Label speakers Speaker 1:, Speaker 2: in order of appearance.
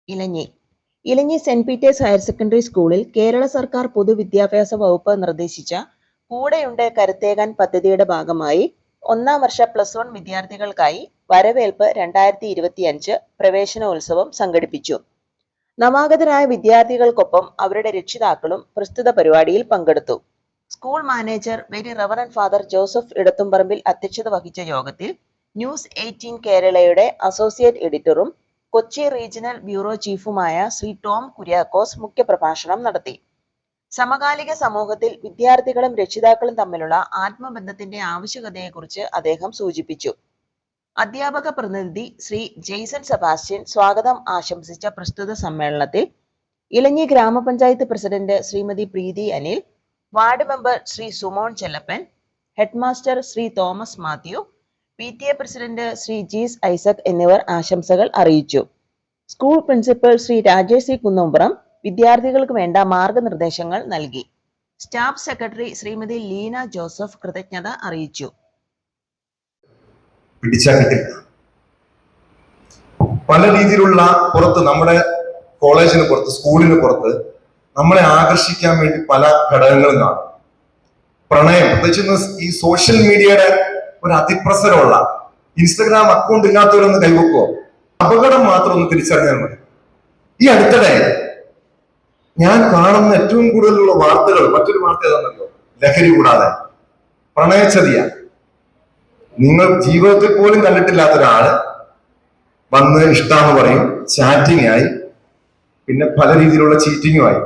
Speaker 1: ഇലഞ്ഞി ഇലഞ്ഞി saint Peter's higher secondary സ്കൂളിൽ കേരള സർക്കാർ പൊതുവിദ്യാഭ്യാസ വകുപ്പ് നിർദ്ദേശിച്ച കൂടെയുണ്ട് കരുത്തേകാൻ പദ്ധതിയുടെ ഭാഗമായി 1ാം വർഷ +1 വിദ്യാർത്ഥികൾക്കായി വരവേൽപ്പ് 2025 പ്രവേശനോത്സവം സംഘടിപ്പിച്ചു. നവാഗതരായ വിദ്യാർത്ഥികൾക്കൊപ്പം അവരുടെ രക്ഷിതാക്കളും പ്രസ്തുത പരിപാടിയിൽ പങ്കെടുത്തു. School manager very reverend father Joseph Edathumparambil അധ്യക്ഷത വഹിച്ച യോഗത്തിൽ ന്യൂസ് 18 കേരളയുടെ അസോസിയേറ്റ് എഡിറ്ററും കൊച്ചി റീജിയണൽ ബ്യൂറോ ചീഫുമായ ശ്രീ ടോം കുര്യാക്കോസ് മുഖ്യപ്രഭാഷണം നടത്തി. സമകാലിക സമൂഹത്തിൽ വിദ്യാർത്ഥികളും രക്ഷിതാക്കളും തമ്മിലുള്ള ആത്മബന്ധത്തിന്റെ ആവശ്യകതയെക്കുറിച്ച് അദ്ദേഹം സൂചിപ്പിച്ചു. അധ്യാപക പ്രതിനിധി ശ്രീ ജെയ്സൺ സെബാസ്റ്റ്യൻ സ്വാഗതം ആശംസിച്ച പ്രസ്തുത സമ്മേളനത്തിൽ Elanji gramapanchayat president Shrimati Preethi Anil, ward member Shri Sumon Chellappan, headmaster Shri Thomas Mathew, PTA president Shri Jees Isaac എന്നിവർ ആശംസകൾ അറിയിച്ചു. School principal Shri Rajesh C Kunnampuram വിദ്യാർത്ഥികൾക്ക് വേണ്ട മാർഗനിർദ്ദേശങ്ങൾ നൽകി. Staff secretary Shrimati Leena Joseph കൃതജ്ഞത അറിയിച്ചു.
Speaker 2: പല രീതിയിലുള്ള പുറത്ത്, നമ്മുടെ കോളേജിന് പുറത്ത്, സ്കൂളിന് പുറത്ത് നമ്മളെ ആകർഷിക്കാൻ വേണ്ടി പല ഘടകങ്ങളും കാണും. പ്രണയം, പ്രത്യേകിച്ച് ഈ സോഷ്യൽ മീഡിയയുടെ ഒരു അതിപ്രസരമുള്ള ഇൻസ്റ്റഗ്രാം അക്കൗണ്ട് ഇല്ലാത്തവരൊന്ന് കൈവെക്കുവോ? അപകടം മാത്രം ഒന്ന് തിരിച്ചറിഞ്ഞാൽ മതി. ഈ അടുത്തിടെ ഞാൻ കാണുന്ന ഏറ്റവും കൂടുതലുള്ള വാർത്തകൾ, മറ്റൊരു വാർത്ത ഏതാണെന്നല്ലോ, ലഹരി കൂടാതെ പ്രണയച്ചതിയ. നിങ്ങൾ ജീവിതത്തിൽ പോലും കണ്ടിട്ടില്ലാത്ത ഒരാള് വന്ന് ഇഷ്ടാന്ന് പറയും, ചാറ്റിംഗ് ആയി, പിന്നെ പല രീതിയിലുള്ള ചീറ്റിങ്ങുമായി.